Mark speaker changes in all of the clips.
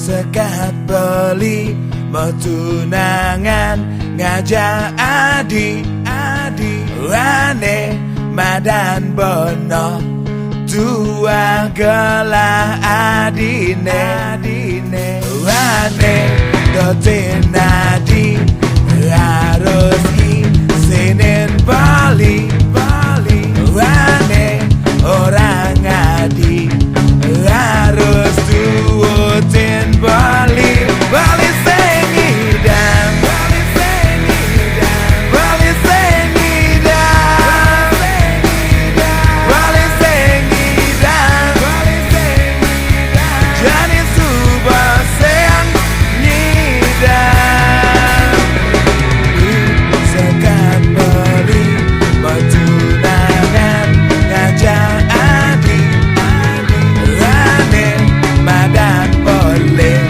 Speaker 1: sekat beli metunangan ngajak adi wane madan bono tua gelah adine wane dotin adi harus isinin bali wane orang adi harus tuutin bali sengidang bali sengidang jadi subah seang nyidang sekat beli metunangan ngajak adi rane madan boleh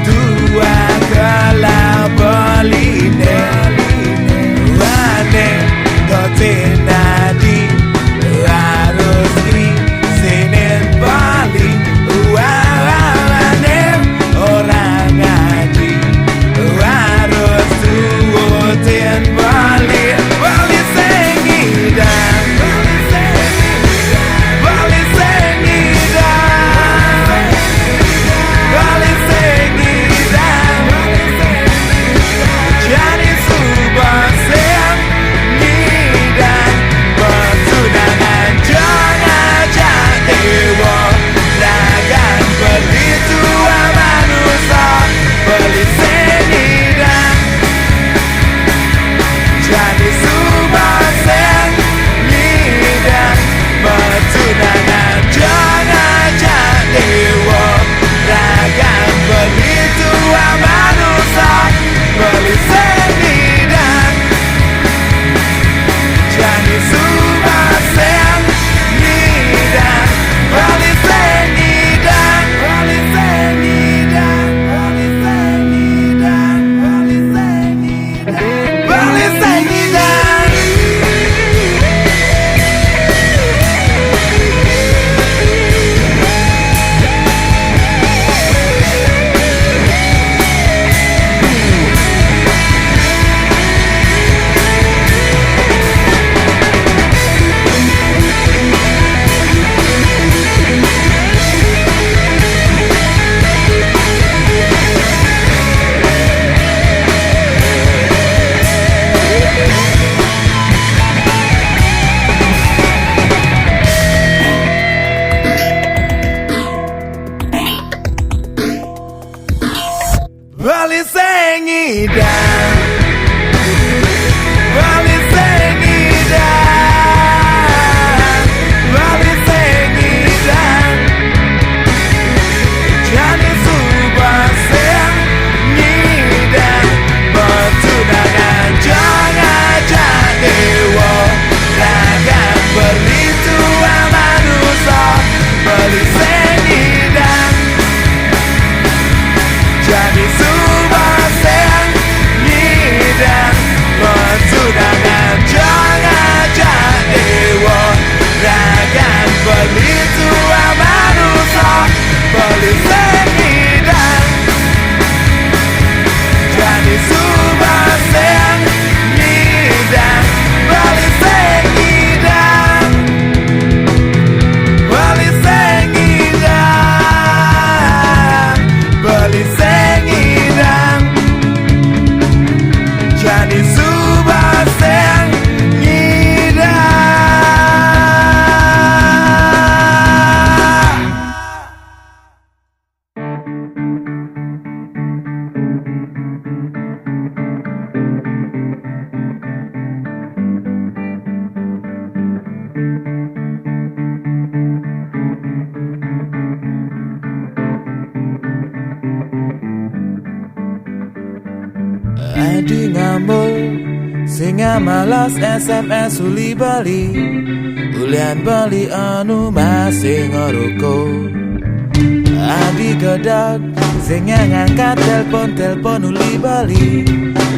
Speaker 1: dua gelah beline rane dotin adi harus isinin bali rane orang adi harus tuutin bali sengidang bali sengidang jadi subah seang nyidang metunangan jangan dewa lagan beli tua manusia beli sengidang jadi subah seang nyidang metunangan jangan dewa lagan beli tua manusia beli sengidang jadi subah seang nyidang beli sengidang beli sengidang beli sengidang beli sengidang beli sengidang bali sengidang bali sengidang bali sengidang jadi subah seang nyidang metunangan jangan dewa lagan beli tua manusia beli sengidang jadi subah seang nyidang metunangan jangan dewa lagan beli tua manusia beli sengidang jadi subah seang nyidang beli sengidang beli sengidang beli sengidang jadi subah seang nyidang. Adi ngambul singa malas SMS uli bali ulian bali anu masih ngeruko Adi gedeg singa ngangkat telepon uli bali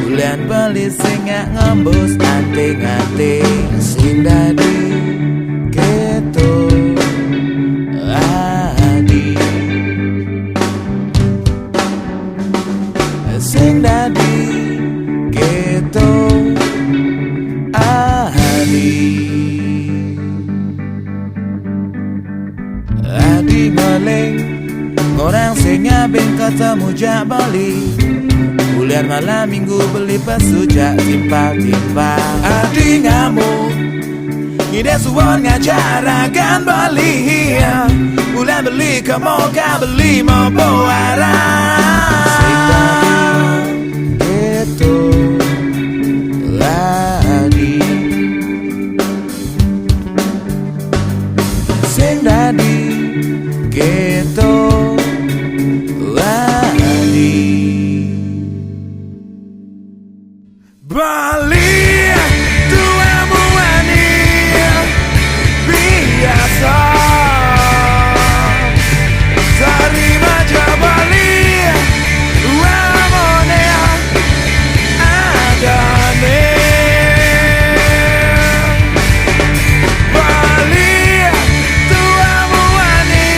Speaker 1: ulian bali singa ngembus anting-anting sing dadi keto Adi ngeling orang sing ngabing ketemu jak Bali. Bulan malam minggu beli pesujak timpa-timpa. Adi ngamuk ide suwon ngajarakan Bali. Bulan beli kemoga beli mau bawa sing tadi gitu lagi. Sing tadi gitu lagi. Bali tuamu wani biasa. Terima aja Bali wamone adane. Bali tuamu wani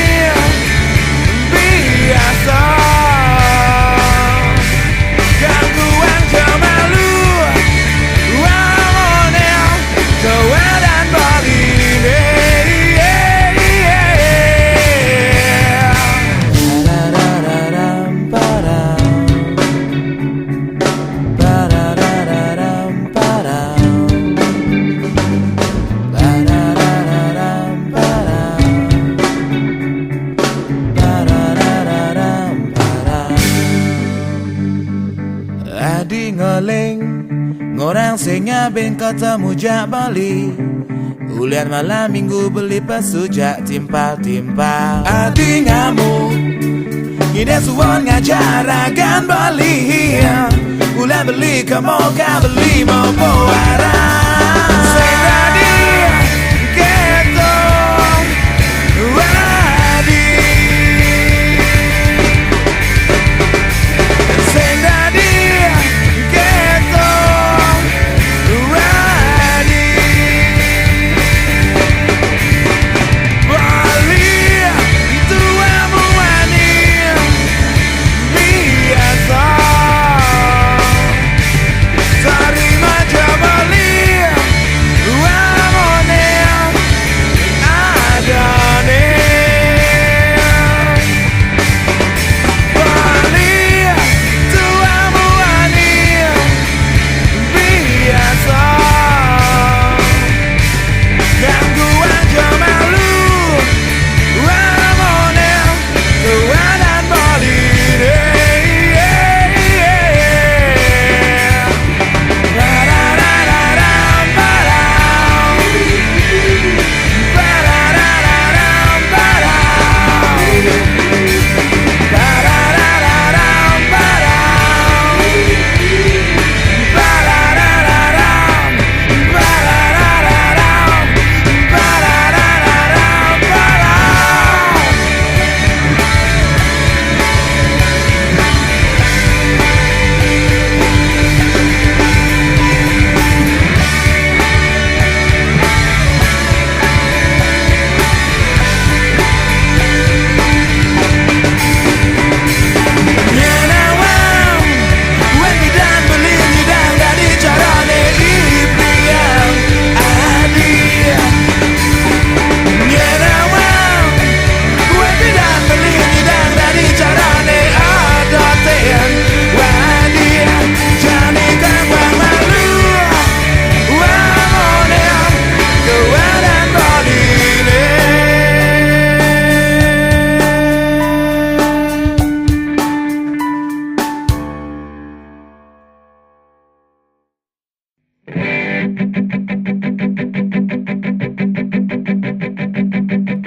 Speaker 1: biasa. Gangguan jemalu wamone kewadan Bali. Adi ngeling orang sing ngabing ketemu jak Bali. Bulan malam minggu beli pesujak timpa-timpa. Adi ngamuk ide suwon ngajarakan Bali. Bulan beli kemoga beli mau bawa sing tadi gitu Adi. Sing tadi gitu Adi. Bali tuamu wani biasa. Terima aja Bali wamone adane. Bali tuamu wani biasa. Gangguan jemalu wamone kewadan Bali.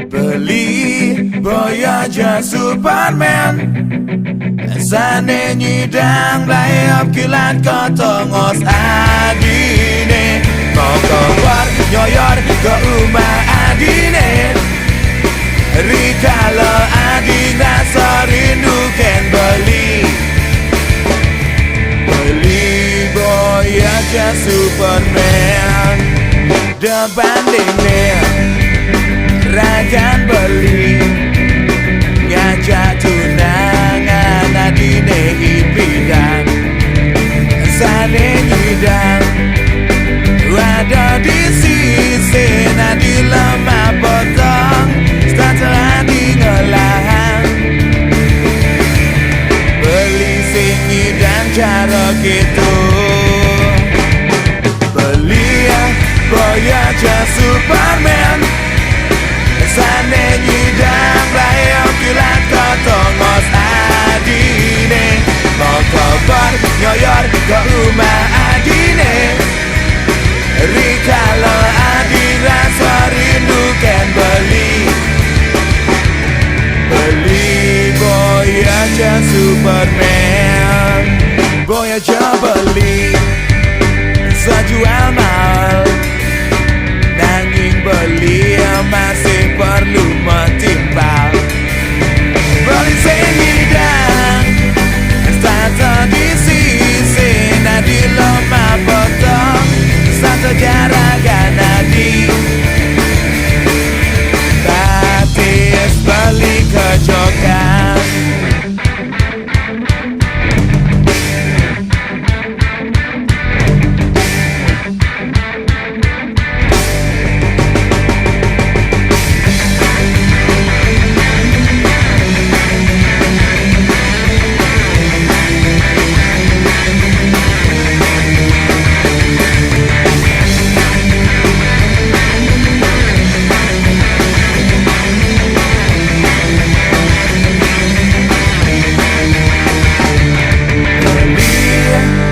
Speaker 1: Beli Voyager Superman sane nyidang layap kilat kotongos adine. Kokowar nyoyor ke rumah adine. Rikala adina serindu ken beli. Beli Voyager Superman dibandingnya rakan beli. Ngajak tunangan adine ipidang sane nyidang. Ada di sisi nadi lemah potong setelah di ngelah Kalau adik rasa rindu kan beli boy aja Superman, boy aja beli sejual mahal, nanging beli masih perlu metimbang. Beli sengidang starter di sisi nadi lemah potong satu jaragan nadi batis beli kejokan.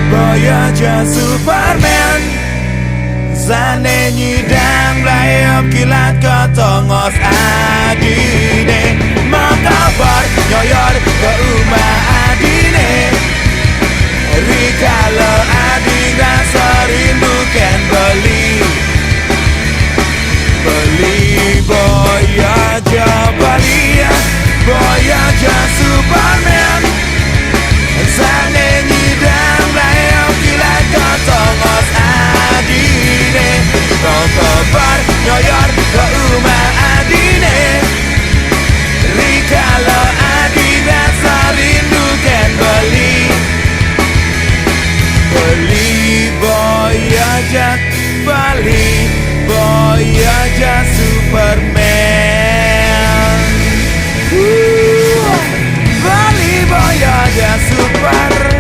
Speaker 1: Boy aja Superman zane nyidang layap kilat ketongos adine mau kabar nyoyor ke rumah adine kalau adik rasa rindu kan beli boy aja beli boy aja Superman zane nyidang layap kilat ketongos adine kau kabar nyoyor ke rumah adine kalau adik rasa rindu kan beli boy aja beli boy aja Superman beli boy aja Superman.